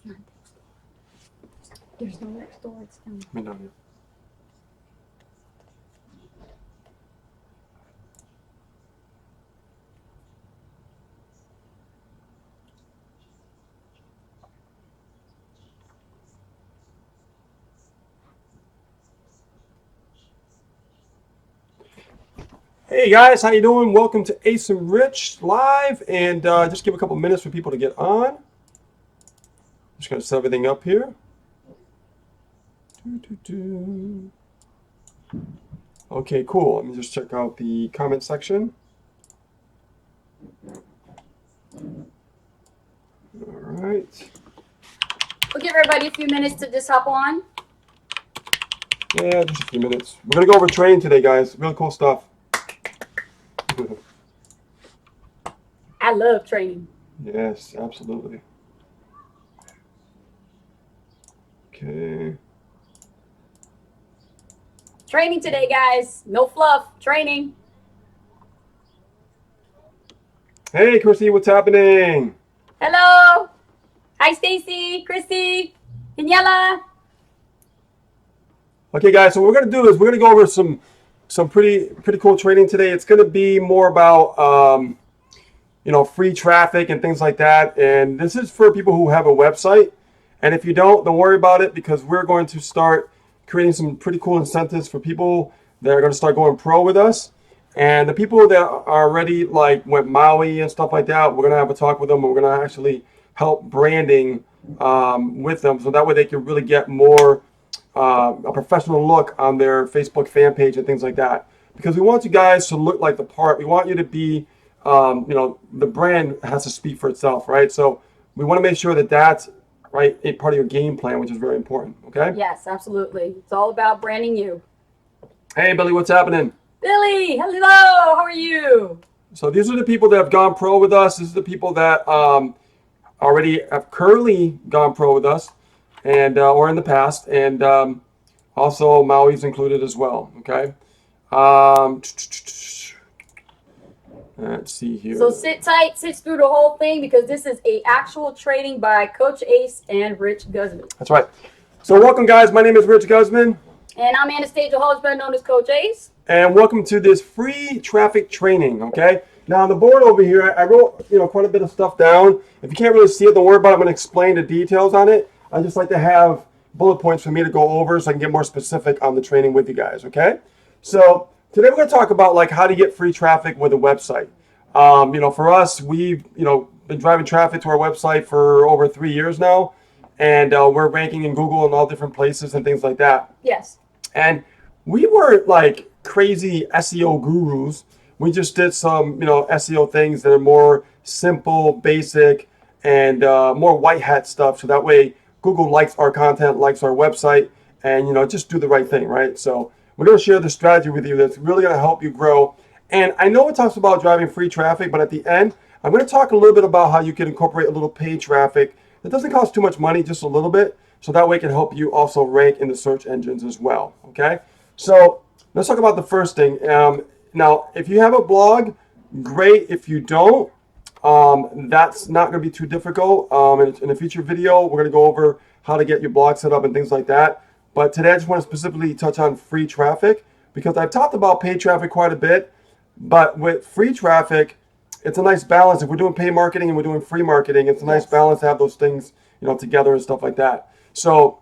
not next door. There's no next door. It's down. I mean, down here. Hey guys, how you doing? Welcome to Ace and Rich live, and just give a couple minutes for people to get on. Just gonna set everything up here. Okay, cool. Let me just check out the comment section. All right. We'll give everybody a few minutes to just hop on. Yeah, just a few minutes. We're gonna go over training today, guys. Really cool stuff. I love training. Yes, absolutely. Okay. Training today, guys. No fluff. Training. Hey, Chrissy, what's happening? Hello. Hi, Stacy, Christy, Daniela. Okay, guys. So what we're gonna do is we're gonna go over some pretty cool training today. It's gonna be more about free traffic and things like that. And this is for people who have a website. And if you don't worry about it, because we're going to start creating some pretty cool incentives for people that are going to start going pro with us. And the people that are already like went Maui and stuff like that, we're going to have a talk with them, and we're going to actually help branding with them, so that way they can really get more a professional look on their Facebook fan page and things like that. Because we want you guys to look like the part. We want you to be, the brand has to speak for itself, right? So we want to make sure that that's right a part of your game plan, which is very important. Okay. Yes, absolutely. It's all about branding you. Hey, Billy, what's happening? Billy, hello. How are you? So these are the people that have gone pro with us. This is the people that already have currently gone pro with us, and or in the past, and also Maui's included as well. Okay. Let's see here. So sit tight, sit through the whole thing, because this is a actual training by Coach Ace and Rich Guzman. That's right. So welcome, guys. My name is Rich Guzman. And I'm Anastasia Holzberg, known as Coach Ace. And welcome to this free traffic training, okay? Now on the board over here, I wrote quite a bit of stuff down. If you can't really see it, don't worry about it. I'm going to explain the details on it. I just like to have bullet points for me to go over so I can get more specific on the training with you guys, okay? So today we're going to talk about like how to get free traffic with a website. For us, we've been driving traffic to our website for over 3 years now, and we're ranking in Google and all different places and things like that. Yes. And we weren't like crazy SEO gurus. We just did some SEO things that are more simple, basic, and more white hat stuff. So that way Google likes our content, likes our website, and just do the right thing, right? So we're going to share the strategy with you that's really going to help you grow. And I know it talks about driving free traffic, but at the end, I'm going to talk a little bit about how you can incorporate a little paid traffic that doesn't cost too much money, just a little bit, so that way it can help you also rank in the search engines as well, okay? So let's talk about the first thing. Now, if you have a blog, great. If you don't, that's not going to be too difficult. In a future video, we're going to go over how to get your blog set up and things like that. But today I just want to specifically touch on free traffic, because I've talked about paid traffic quite a bit. But with free traffic, it's a nice balance. If we're doing paid marketing and we're doing free marketing, it's a nice balance to have those things, together and stuff like that. So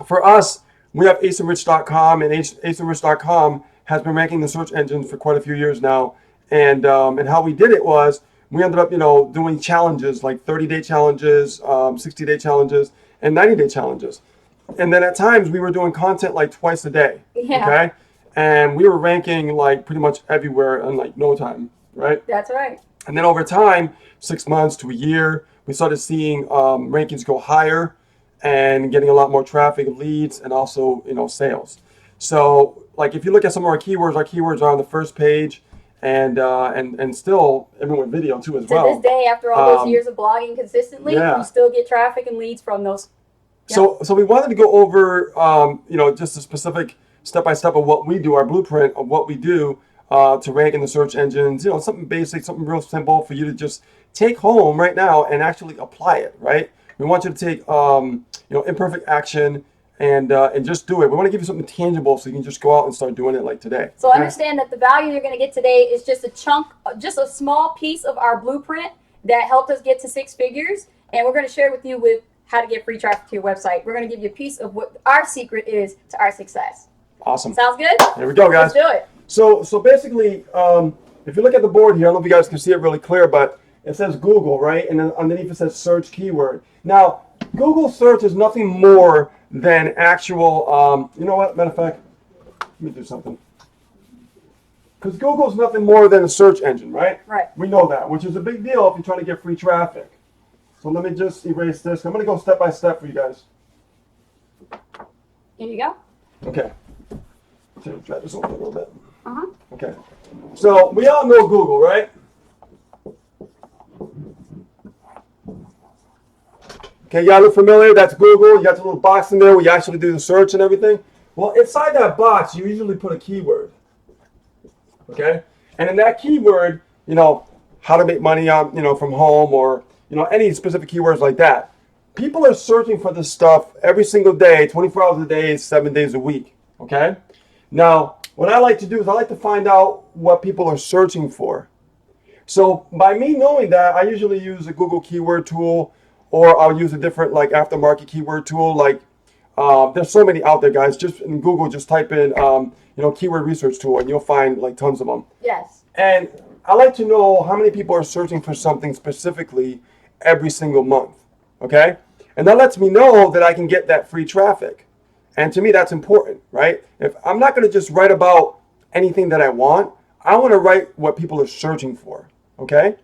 for us, we have aceandrich.com, and aceandrich.com has been ranking the search engines for quite a few years now. And how we did it was we ended up, doing challenges like 30-day challenges, 60-day challenges, and 90-day challenges. And then at times we were doing content like twice a day. Yeah. Okay. And we were ranking like pretty much everywhere in like no time, right? That's right. And then over time, 6 months to a year, we started seeing rankings go higher and getting a lot more traffic, leads, and also sales. So like if you look at some of our keywords are on the first page, and still even with video too as well. To this day, after all those years of blogging consistently, we still get traffic and leads from those. So we wanted to go over just a specific step-by-step of what we do, our blueprint of what we do to rank in the search engines, something basic, something real simple for you to just take home right now and actually apply it, right? We want you to take imperfect action and just do it. We want to give you something tangible so you can just go out and start doing it like today. So understand that the value you're going to get today is just a chunk, just a small piece of our blueprint that helped us get to 6 figures. And we're going to share with you with how to get free traffic to your website. We're going to give you a piece of what our secret is to our success. Awesome. Sounds good? There we go, guys. Let's do it. So basically, if you look at the board here, I don't know if you guys can see it really clear, but it says Google, right? And then underneath it says search keyword. Now, Google search is nothing more than actual, you know what, matter of fact, let me do something. Because Google is nothing more than a search engine, right? Right. We know that, which is a big deal if you're trying to get free traffic. So let me just erase this. I'm going to go step by step for you guys. Here you go. Okay. So drag this over a little bit. Uh-huh. Okay. So we all know Google, right? Okay, you gotta look familiar. That's Google. You got the little box in there where you actually do the search and everything. Well, inside that box, you usually put a keyword. Okay? And in that keyword, how to make money on, from home or, any specific keywords like that. People are searching for this stuff every single day, 24 hours a day, 7 days a week. Okay? Now, what I like to do is I like to find out what people are searching for. So by me knowing that, I usually use a Google keyword tool, or I'll use a different aftermarket keyword tool. There's so many out there, guys. Just in Google, just type in keyword research tool, and you'll find tons of them. Yes. And I like to know how many people are searching for something specifically every single month. Okay, and that lets me know that I can get that free traffic. And to me, that's important, right? If I'm not going to just write about anything that I want to write what people are searching for. Okay,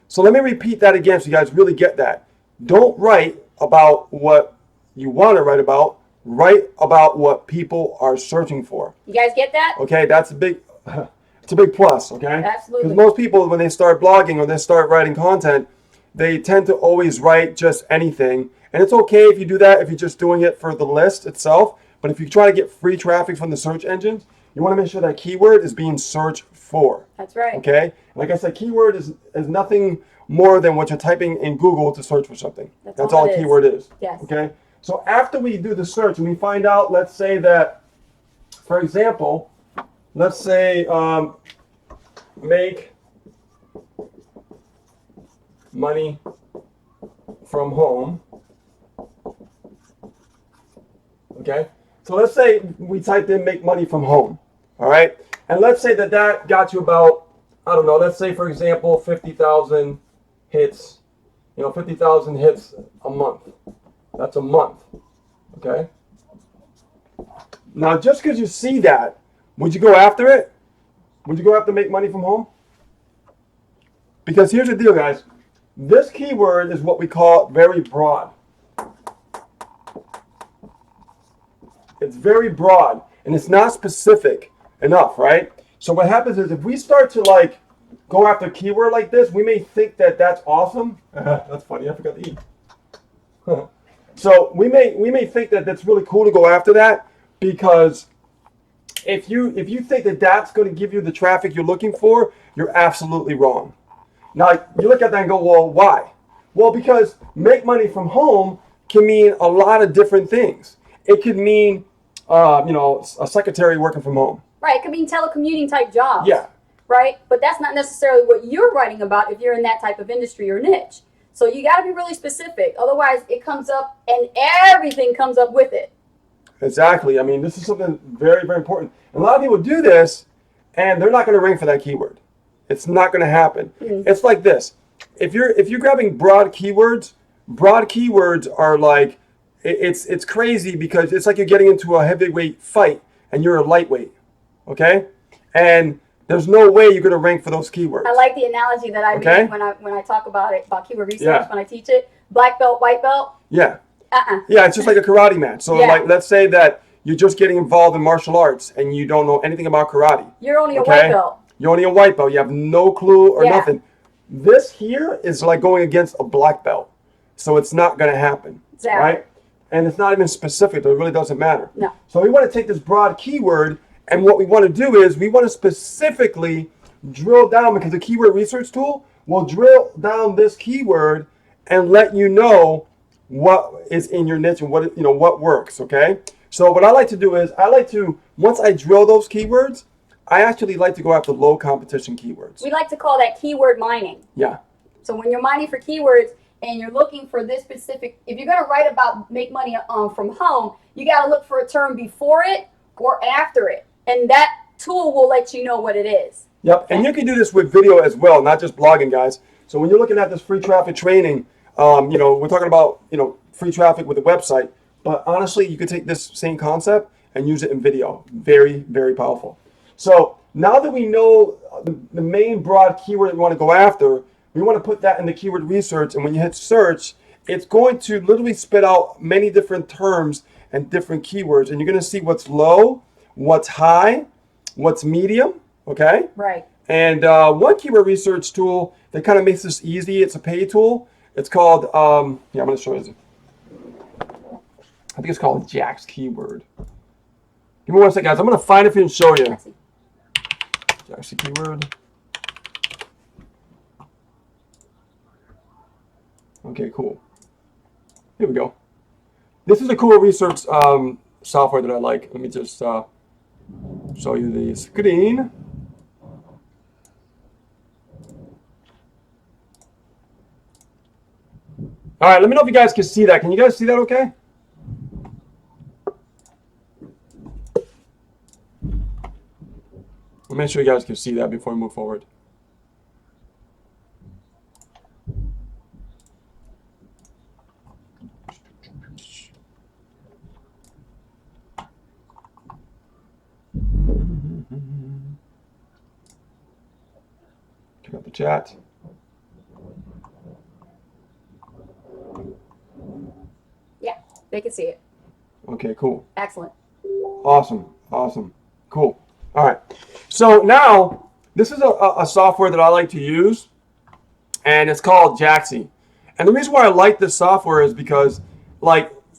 so let me repeat that again so you guys really get that. Don't write about what you want to write about. Write about what people are searching for. You guys get that? Okay, that's it's a big plus, okay? Absolutely. Because most people, when they start blogging or they start writing content, they tend to always write just anything. And it's okay if you do that if you're just doing it for the list itself. But if you try to get free traffic from the search engines, you want to make sure that keyword is being searched for. That's right. Okay? Like I said, keyword is nothing more than what you're typing in Google to search for something. That's all a keyword is. Yes. Okay? So after we do the search and we find out, let's say that, for example, let's say make money from home. Okay? So let's say we typed in make money from home. All right? And let's say that got you about, I don't know, let's say for example 50,000 hits, 50,000 hits a month. That's a month. Okay? Now just because you see that, would you go after it? Would you go after make money from home? Because here's the deal, guys. This keyword is what we call very broad. It's very broad and it's not specific enough, right? So what happens is if we start to go after a keyword like this, we may think that that's awesome. That's funny, I forgot to eat. So we may think that that's really cool to go after that, because if you think that that's going to give you the traffic you're looking for, you're absolutely wrong. Now you look at that and go, well, why? Well, because make money from home can mean a lot of different things. It could mean, a secretary working from home. Right. It could mean telecommuting type jobs. Yeah. Right. But that's not necessarily what you're writing about if you're in that type of industry or niche. So you got to be really specific. Otherwise, it comes up and everything comes up with it. Exactly. I mean, this is something very, very important. And a lot of people do this, and they're not going to rank for that keyword. It's not going to happen. Mm-hmm. It's like this. If you're grabbing broad keywords are it's crazy, because it's like you're getting into a heavyweight fight and you're a lightweight. Okay? And there's no way you're going to rank for those keywords. I like the analogy that I make when I talk about it, about keyword research, when I teach it. Black belt, white belt. Yeah. Yeah, it's just like a karate match. So let's say that you're just getting involved in martial arts and you don't know anything about karate. You're only a white belt. You're only a white belt. You have no clue or nothing. This here is like going against a black belt. So it's not going to happen. Exactly. Right? And it's not even specific. It really doesn't matter. No. So we want to take this broad keyword, and what we want to do is we want to specifically drill down, because the keyword research tool will drill down this keyword and let you know what is in your niche and what, what works, okay? So what I like to do is once I drill those keywords, I actually like to go after low competition keywords. We like to call that keyword mining. Yeah. So when you're mining for keywords and you're looking for this specific, if you're going to write about make money from home, you got to look for a term before it or after it. And that tool will let you know what it is. Yep. And you can do this with video as well, not just blogging, guys. So when you're looking at this free traffic training, we're talking about, free traffic with a website. But honestly, you could take this same concept and use it in video. Very, very powerful. So now that we know the main broad keyword we want to go after, we want to put that in the keyword research. And when you hit search, it's going to literally spit out many different terms and different keywords. And you're going to see what's low, what's high, what's medium. Okay? Right. And one keyword research tool that kind of makes this easy, it's a paid tool. It's called, I'm going to show you. I think it's called Jack's Keyword. Give me one second, guys. I'm going to find it for you and show you. Jack's Keyword. Okay, cool. Here we go. This is a cool research software that I like. Let me just show you the screen. All right, let me know if you guys can see that. Can you guys see that okay? Let me make sure you guys can see that before we move forward. Check out the chat. Yeah, they can see it. Okay, cool. Excellent. Awesome. Cool. All right. So now, this is a software that I like to use, and it's called Jaxi. And the reason why I like this software is because,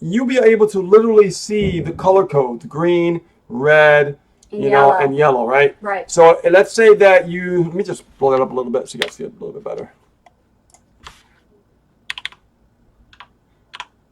you'll be able to literally see the color code, green, red, and yellow, right? Right. So let's say that let me just blow that up a little bit so you guys see it a little bit better.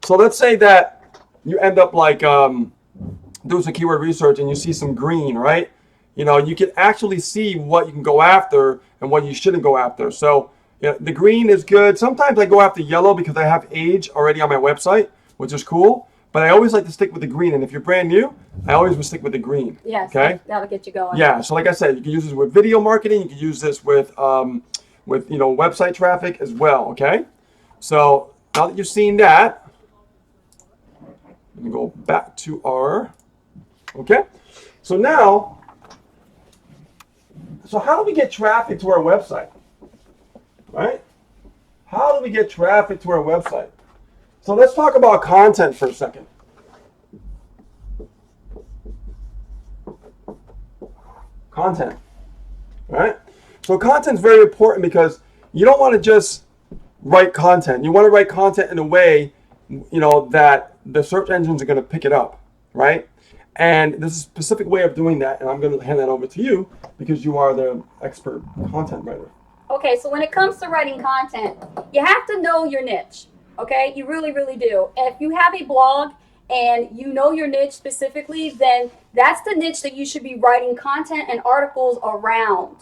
So let's say that you end up doing some keyword research and you see some green, right? You can actually see what you can go after and what you shouldn't go after. So the green is good. Sometimes I go after yellow because I have age already on my website, which is cool. But I always like to stick with the green. And if you're brand new, I always would stick with the green. Yes. Okay. That'll get you going. Yeah. So like I said, you can use this with video marketing. You can use this with website traffic as well. Okay. So now that you've seen that, let me go back to our. Okay. So now. So how do we get traffic to our website? Right? How do we get traffic to our website? So let's talk about content for a second. Content. Right? So content's very important because you don't want to just write content. You want to write content in a way, that the search engines are going to pick it up, right? And there's a specific way of doing that, and I'm going to hand that over to you because you are the expert content writer. Okay, so when it comes to writing content, you have to know your niche, okay? You really, really do. If you have a blog and you know your niche specifically, then that's the niche that you should be writing content and articles around,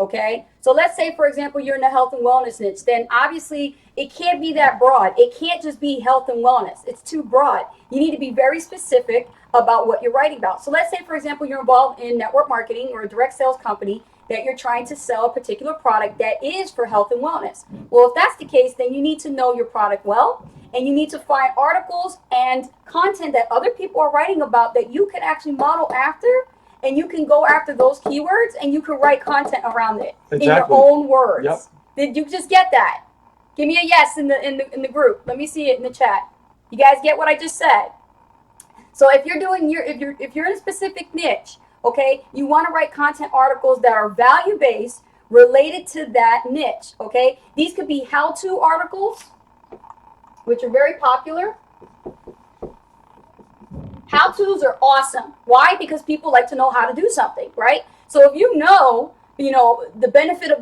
okay? So let's say, for example, you're in the health and wellness niche, then obviously it can't be that broad. It can't just be health and wellness. It's too broad. You need to be very specific about what you're writing about. So let's say, for example, you're involved in network marketing or a direct sales company that you're trying to sell a particular product that is for health and wellness. Well, if that's the case, then you need to know your product well, and you need to find articles and content that other people are writing about that you can actually model after, and you can go after those keywords and you can write content around it in your own words. Yep. Did you just get that? Give me a yes in the group. Let me see it in the chat. You guys get what I just said? So if you're in a specific niche, okay, you want to write content articles that are value-based related to that niche, okay? These could be how-to articles, which are very popular. How-tos are awesome. Why? Because people like to know how to do something, right? So if you know you know, the benefit of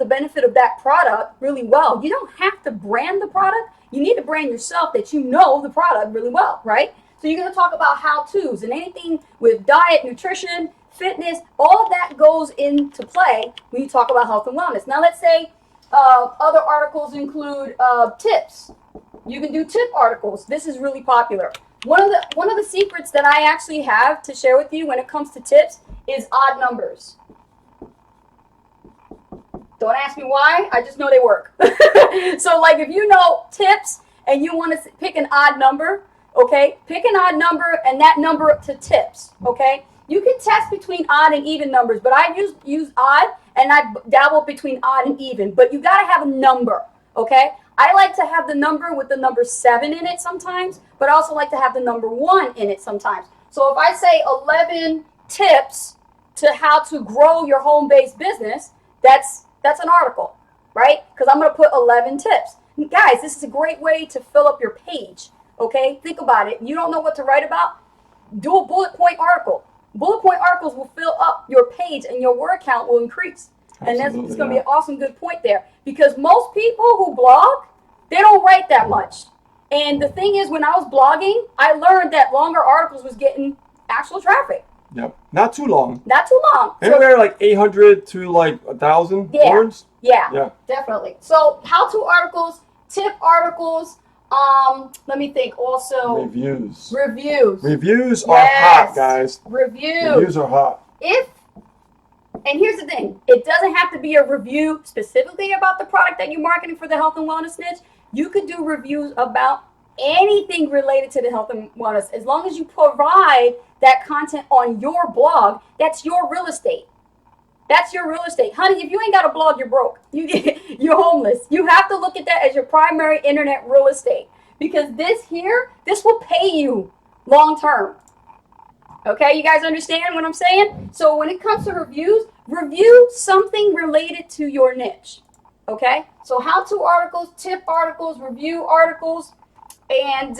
that product really well. You don't have to brand the product. You need to brand yourself that you know the product really well, right? So you're going to talk about how-tos and anything with diet, nutrition, fitness, all of that goes into play when you talk about health and wellness. Now, let's say other articles include tips. You can do tip articles. This is really popular. One of the secrets that I actually have to share with you when it comes to tips is odd numbers. Don't ask me why. I just know they work. So, like, if you know tips and you want to pick an odd number, okay, pick an odd number and that number to tips, okay? You can test between odd and even numbers, but I use odd and I dabble between odd and even. But you got to have a number, okay? I like to have the number with the number 7 in it sometimes, but I also like to have the number 1 in it sometimes. So if I say 11 tips to how to grow your home-based business, that's an article, right? Because I'm going to put 11 tips. Guys, this is a great way to fill up your page, okay? Think about it. You don't know what to write about? Do a bullet point article. Bullet point articles will fill up your page and your word count will increase. And that's going to be an awesome good point there. Because most people who blog, they don't write that much. And the thing is, when I was blogging, I learned that longer articles was getting actual traffic. Yep. Not too long. Not too long. Anywhere like 800 to like 1,000 words. Yeah, definitely. So how-to articles, tip articles, let me think also. Reviews. Reviews are hot, guys. Reviews are hot. And here's the thing, it doesn't have to be a review specifically about the product that you're marketing for the health and wellness niche. You could do reviews about anything related to the health and wellness. As long as you provide that content on your blog, that's your real estate. That's your real estate. Honey, if you ain't got a blog, you're broke. You're homeless. You have to look at that as your primary internet real estate. Because this will pay you long term. Okay, you guys understand what I'm saying? So when it comes to reviews, review something related to your niche. Okay, so how-to articles, tip articles, review articles, and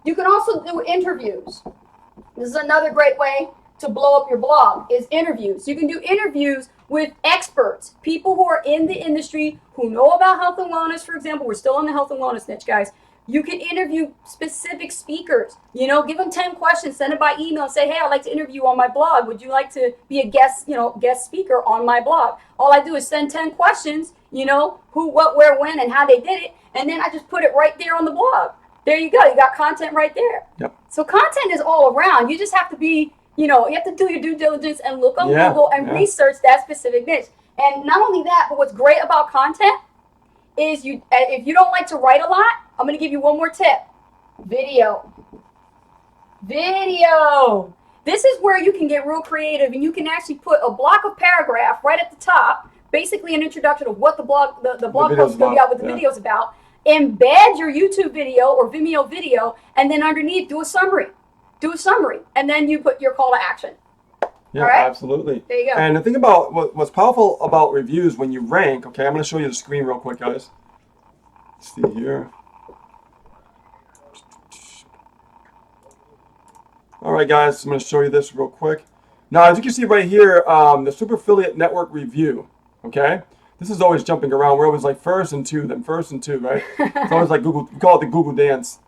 you can also do interviews. This is another great way to blow up your blog is interviews. You can do interviews with experts, people who are in the industry, who know about health and wellness, for example. We're still in the health and wellness niche, guys. You can interview specific speakers. You know, give them 10 questions, send it by email, and say, hey, I'd like to interview you on my blog. Would you like to be a guest speaker on my blog? All I do is send 10 questions, who, what, where, when, and how they did it. And then I just put it right there on the blog. There you go. You got content right there. Yep. So content is all around. You just have to be, you have to do your due diligence and look on Google and research that specific niche. And not only that, but what's great about content is if you don't like to write a lot, I'm going to give you one more tip. Video. This is where you can get real creative and you can actually put a block of paragraph right at the top, basically an introduction of what the blog post is going to be out, what the video is about. Embed your YouTube video or Vimeo video, and then underneath do a summary. And then you put your call to action. Yeah, right? Absolutely. There you go. And the thing about what's powerful about reviews when you rank, okay, I'm going to show you the screen real quick, guys. Let's see here. All right, guys, I'm going to show you this real quick. Now, as you can see right here, the Super Affiliate Network review, okay? This is always jumping around. We're always like first and two, then first and two, right? It's always like Google, we call it the Google dance.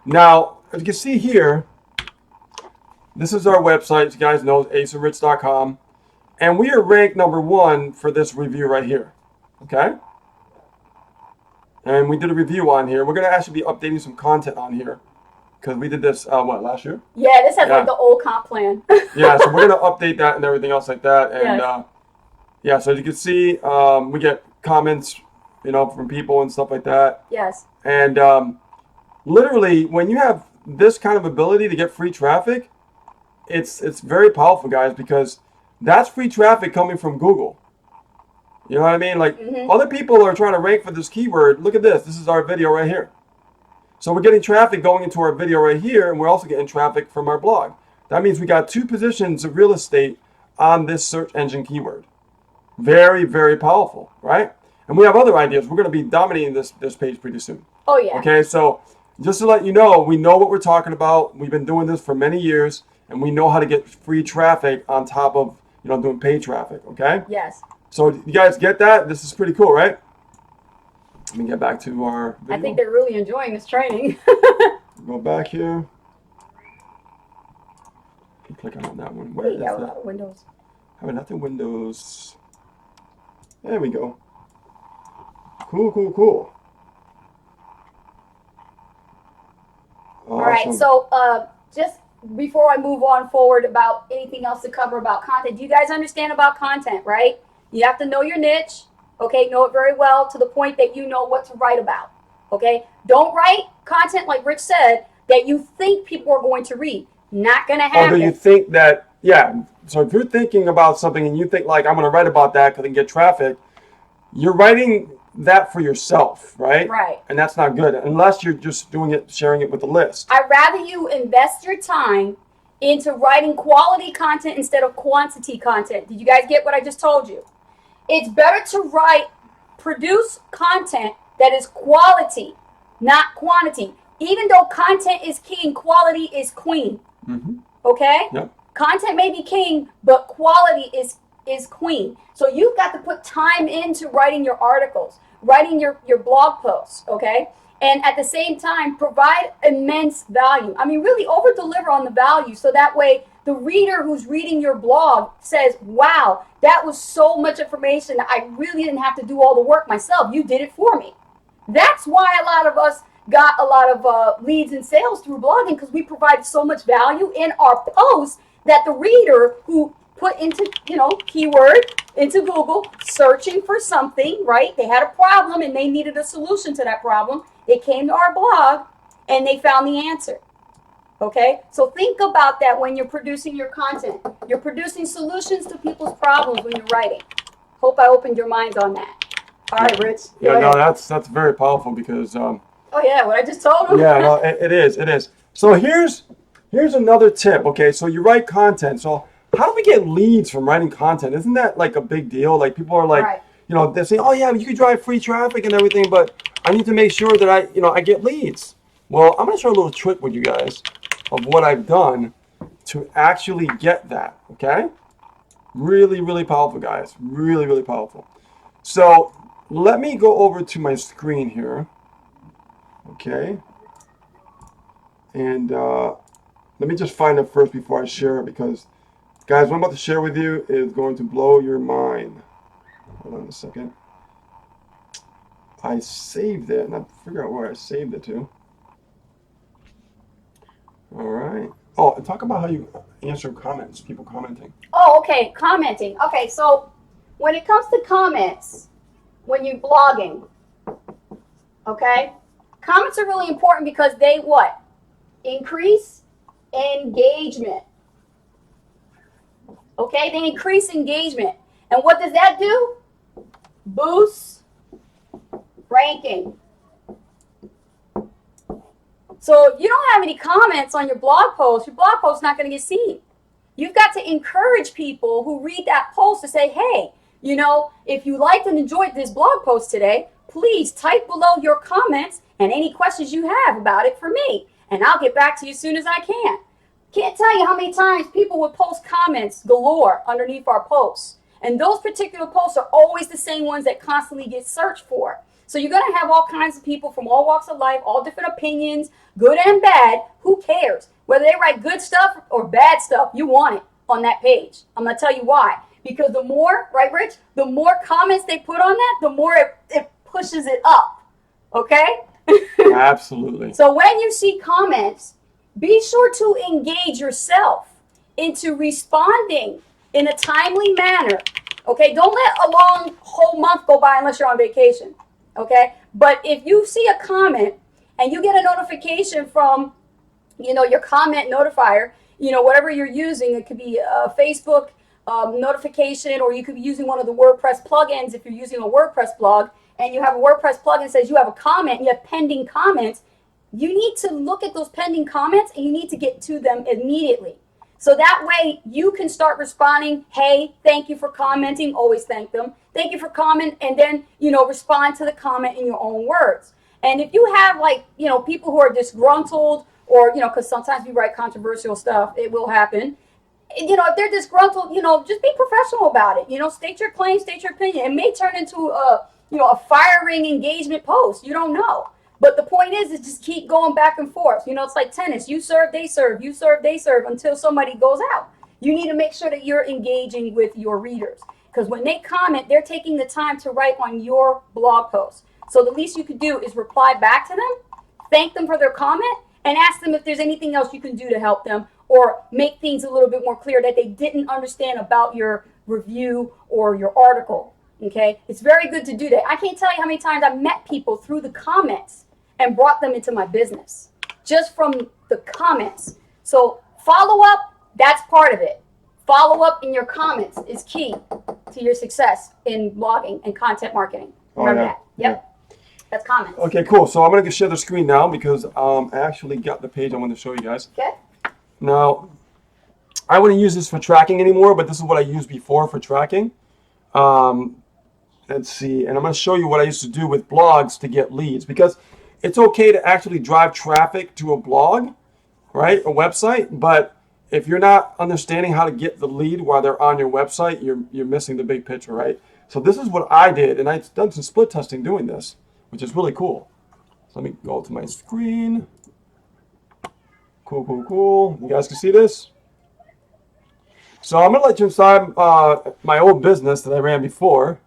Now, as you can see here, this is our website. As you guys know, aceofrich.com. And we are ranked number 1 for this review right here, okay? And we did a review on here. We're going to actually be updating some content on here because we did this, last year? Yeah, this has like the old comp plan. Yeah, so we're going to update that and everything else like that. And yes. So as you can see, we get comments, from people and stuff like that. Yes. And literally, when you have this kind of ability to get free traffic, it's very powerful, guys, because that's free traffic coming from Google. You know what I mean? Like, other people are trying to rank for this keyword. Look at this. This is our video right here. So we're getting traffic going into our video right here, and we're also getting traffic from our blog. That means we got 2 positions of real estate on this search engine keyword. Very, very powerful, right? And we have other ideas. We're going to be dominating this page pretty soon. Oh, yeah. Okay, so just to let you know, we know what we're talking about. We've been doing this for many years, and we know how to get free traffic on top of, doing paid traffic, okay? Yes. So you guys get that? This is pretty cool, right? Let me get back to our video. I think they're really enjoying this training. Go back here. Click on that one. Where is Yeah, a that? lot of windows. Have nothing Windows. There we go. Cool, cool, cool. All right, so just before I move on forward about anything else to cover about content, do you guys understand about content, right? You have to know your niche, okay? Know it very well to the point that you know what to write about, okay? Don't write content, like Rich said, that you think people are going to read. Not going to happen. Although you think that, yeah, so if you're thinking about something and you think, like, I'm going to write about that because I can get traffic, you're writing that for yourself, right? Right. And that's not good unless you're just doing it, sharing it with the list. I'd rather you invest your time into writing quality content instead of quantity content. Did you guys get what I just told you? It's better to produce content that is quality, not quantity. Even though content is king, quality is queen. Mm-hmm. Okay? Yep. Content may be king, but quality is queen. So you've got to put time into writing your articles, writing your blog posts, okay? And at the same time, provide immense value. I mean, really over-deliver on the value so that way the reader who's reading your blog says, wow, that was so much information. I really didn't have to do all the work myself. You did it for me. That's why a lot of us got a lot of leads and sales through blogging, because we provide so much value in our posts that the reader who put into, keyword into Google, searching for something, right? They had a problem and they needed a solution to that problem. They came to our blog and they found the answer. Okay? So think about that when you're producing your content. You're producing solutions to people's problems when you're writing. Hope I opened your minds on that. All right, Rich. Yeah, no, that's very powerful because oh yeah, what I just told him. yeah, no, it is. So here's another tip. Okay, so you write content. So how do we get leads from writing content? Isn't that like a big deal? Like people are like, right. They're saying, oh yeah, you could drive free traffic and everything, but I need to make sure that I get leads. Well, I'm gonna show a little trick with you guys of what I've done to actually get that. Okay, really, really powerful, guys. Really, really powerful. So let me go over to my screen here. Okay, and let me just find it first before I share it, because guys, what I'm about to share with you is going to blow your mind. Hold on a second. I saved it, and I figure out where I saved it to. All right. Oh, and talk about how you answer comments, people commenting. Oh, okay, commenting. Okay, so when it comes to comments, when you're blogging, okay, comments are really important because they what? Increase engagement. Okay, they increase engagement. And what does that do? Boosts ranking. So if you don't have any comments on your blog post is not going to get seen. You've got to encourage people who read that post to say, hey, if you liked and enjoyed this blog post today, please type below your comments and any questions you have about it for me. And I'll get back to you as soon as I can. Can't tell you how many times people would post comments galore underneath our posts. And those particular posts are always the same ones that constantly get searched for. So you're going to have all kinds of people from all walks of life, all different opinions, good and bad. Who cares? Whether they write good stuff or bad stuff, you want it on that page. I'm going to tell you why. Because the more, right, Rich, the more comments they put on that, the more it pushes it up. Okay? Absolutely. So when you see comments, be sure to engage yourself into responding in a timely manner. Okay? Don't let a long whole month go by unless you're on vacation. Okay? But if you see a comment and you get a notification from, your comment notifier, whatever you're using, it could be a Facebook notification, or you could be using one of the WordPress plugins if you're using a WordPress blog, and you have a WordPress plugin that says you have a comment, you have pending comments, you need to look at those pending comments and you need to get to them immediately. So that way you can start responding, hey, thank you for commenting, always thank them. Thank you for comment, and then, respond to the comment in your own words. And if you have people who are disgruntled or, because sometimes we write controversial stuff, it will happen. if they're disgruntled, just be professional about it. State your claim, state your opinion. It may turn into a firing engagement post. You don't know. But the point is just keep going back and forth. It's like tennis. You serve, they serve. You serve, they serve until somebody goes out. You need to make sure that you're engaging with your readers. Because when they comment, they're taking the time to write on your blog post. So the least you could do is reply back to them, thank them for their comment, and ask them if there's anything else you can do to help them or make things a little bit more clear that they didn't understand about your review or your article. Okay? It's very good to do that. I can't tell you how many times I've met people through the comments and brought them into my business just from the comments. So follow up, that's part of it. Follow up in your comments is key to your success in blogging and content marketing. Remember that. Yep. Yeah. That's comments. Okay, cool. So I'm going to share the screen now because I actually got the page I want to show you guys. Okay. Now, I wouldn't use this for tracking anymore, but this is what I used before for tracking. Let's see. And I'm going to show you what I used to do with blogs to get leads, because it's okay to actually drive traffic to a blog, right? A website. But if you're not understanding how to get the lead while they're on your website, you're missing the big picture, right? So this is what I did, and I've done some split testing doing this, which is really cool. So let me go to my screen. Cool, cool, cool. You guys can see this? So I'm going to let you inside my old business that I ran before.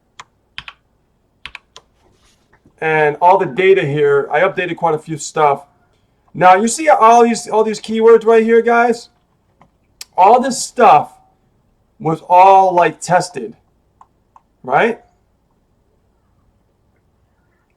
And all the data here, I updated quite a few stuff. Now you see all these keywords right here, guys? All this stuff was all like tested, right?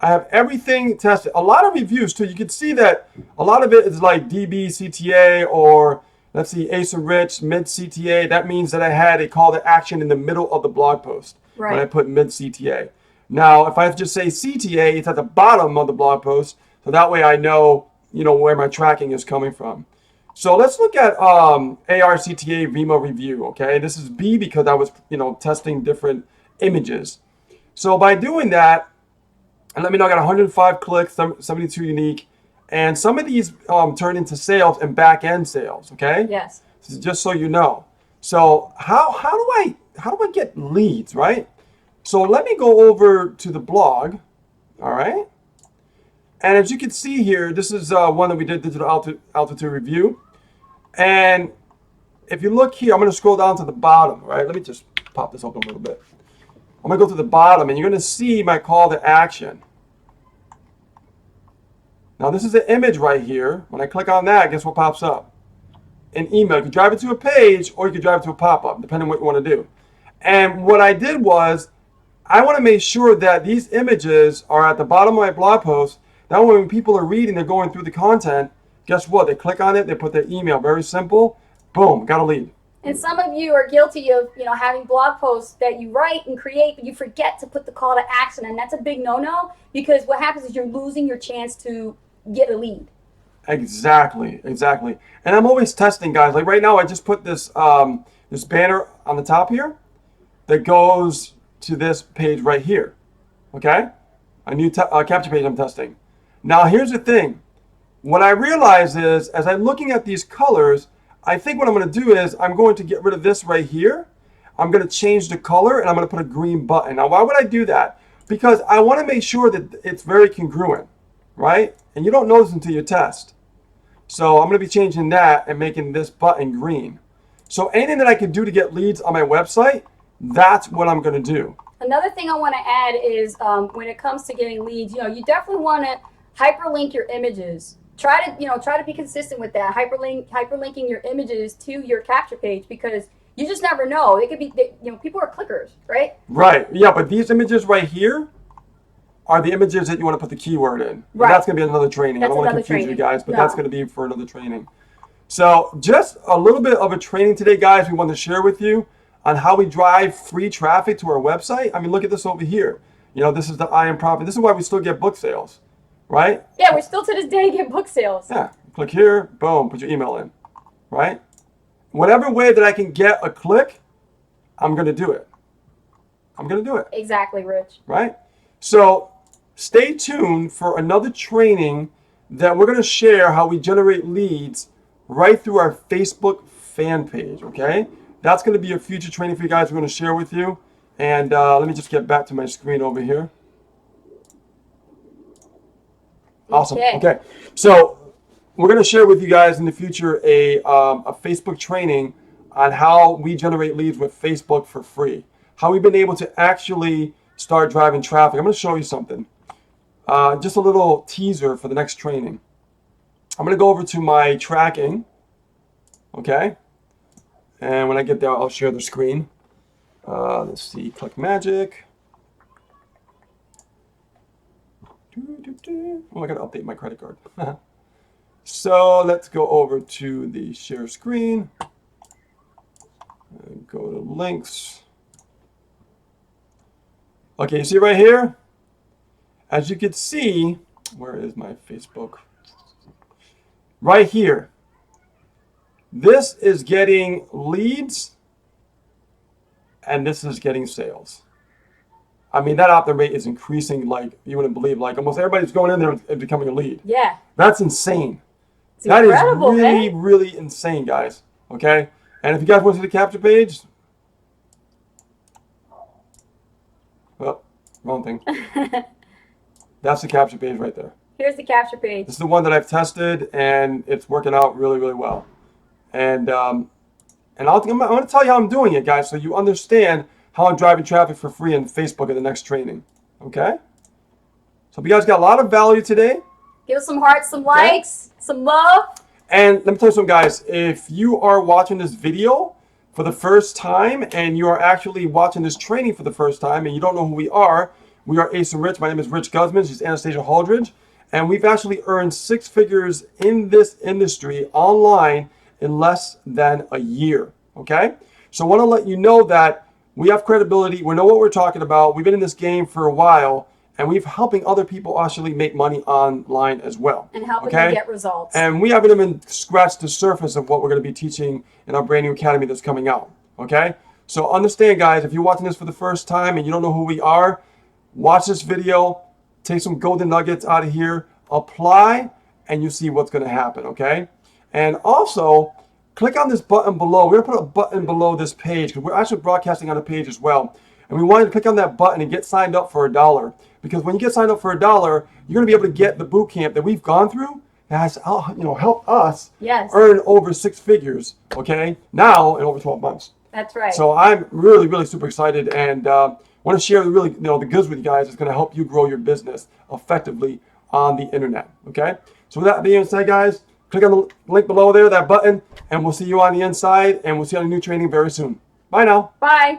I have everything tested. A lot of reviews too. You can see that a lot of it is like DB CTA or let's see, Asa Rich, mid CTA. That means that I had a call to action in the middle of the blog post when I put mid CTA. Now, if I just say CTA, it's at the bottom of the blog post, so that way I know, where my tracking is coming from. So let's look at ARCTA Vimo review. Okay, this is B because I was, testing different images. So by doing that, and let me know, I got 105 clicks, 72 unique, and some of these turn into sales and back end sales. Okay. Yes. This is just so you know. So how do I get leads, right? So let me go over to the blog, all right? And as you can see here, this is one that we did digital altitude review. And if you look here, I'm going to scroll down to the bottom, right? Let me just pop this open a little bit. I'm going to go to the bottom, and you're going to see my call to action. Now, this is an image right here. When I click on that, guess what pops up? An email. You can drive it to a page, or you can drive it to a pop-up, depending on what you want to do. And what I did was, I want to make sure that these images are at the bottom of my blog post. That way when people are reading, they're going through the content, guess what? They click on it, they put their email. Very simple. Boom, got a lead. And some of you are guilty of, having blog posts that you write and create, but you forget to put the call to action. And that's a big no-no, because what happens is you're losing your chance to get a lead. Exactly. And I'm always testing, guys. Like right now, I just put this this banner on the top here that goes to this page right here, okay? A new capture page I'm testing. Now here's the thing. What I realize is, as I'm looking at these colors, I think what I'm going to do is I'm going to get rid of this right here. I'm going to change the color and I'm going to put a green button. Now why would I do that? Because I want to make sure that it's very congruent, right? And you don't know this until you test. So I'm going to be changing that and making this button green. So anything that I can do to get leads on my website, that's what I'm going to do. Another thing I want to add is when it comes to getting leads, you definitely want to hyperlink your images. Try to be consistent with that. Hyperlinking your images to your capture page, because you just never know. It could be, people are clickers, right? Right. Yeah, but these images right here are the images that you want to put the keyword in. Right. And that's going to be another training. I don't want to confuse you guys, but that's going to be for another training. So just a little bit of a training today, guys, we want to share with you on how we drive free traffic to our website. I mean, look at this over here. This is the I Am Profit. This is why we still get book sales, right? Yeah, we still to this day get book sales. Yeah, click here, boom, put your email in, right? Whatever way that I can get a click, I'm going to do it. Exactly, Rich. Right? So stay tuned for another training that we're going to share how we generate leads right through our Facebook fan page, okay? That's going to be a future training for you guys we're going to share with you. And let me just get back to my screen over here. Awesome. Okay. So we're going to share with you guys in the future a Facebook training on how we generate leads with Facebook for free. How we've been able to actually start driving traffic. I'm going to show you something. Just a little teaser for the next training. I'm going to go over to my tracking. Okay. And when I get there, I'll share the screen. Let's see. Click magic. Oh, I got to update my credit card. So let's go over to the share screen. And go to links. Okay, you see right here? As you can see, where is my Facebook? Right here. This is getting leads, and this is getting sales. I mean, that opt-in rate is increasing like you wouldn't believe. Like almost everybody's going in there and becoming a lead. Yeah. That's insane. It's incredible, that is really, man. really insane, guys. Okay? And if you guys want to see the capture page, oh, wrong thing. That's the capture page right there. Here's the capture page. This is the one that I've tested, and it's working out really, really well. And I'm going to tell you how I'm doing it, guys, so you understand how I'm driving traffic for free on Facebook in the next training. Okay? So if you guys got a lot of value today. Give us some hearts, some likes, some love. And let me tell you something, guys. If you are watching this video for the first time and you are actually watching this training for the first time and you don't know who we are Ace and Rich. My name is Rich Guzman. She's Anastasia Holdridge. And we've actually earned 6 figures in this industry online in less than a year. Okay? So I want to let you know that we have credibility. We know what we're talking about. We've been in this game for a while. And we're helping other people actually make money online as well. And helping them get results. And we haven't even scratched the surface of what we're going to be teaching in our brand new academy that's coming out. Okay? So understand, guys, if you're watching this for the first time and you don't know who we are, watch this video, take some golden nuggets out of here, apply, and you see what's going to happen. Okay? And also, click on this button below. We're going to put a button below this page because we're actually broadcasting on the page as well. And we want you to click on that button and get signed up for $1. Because when you get signed up for $1, you're going to be able to get the boot camp that we've gone through that has helped us earn over 6 figures, okay, now in over 12 months. That's right. So I'm really, really super excited and want to share the goods with you guys. It's going to help you grow your business effectively on the internet, okay? So with that being said, guys, click on the link below there, that button, and we'll see you on the inside, and we'll see you on a new training very soon. Bye now. Bye.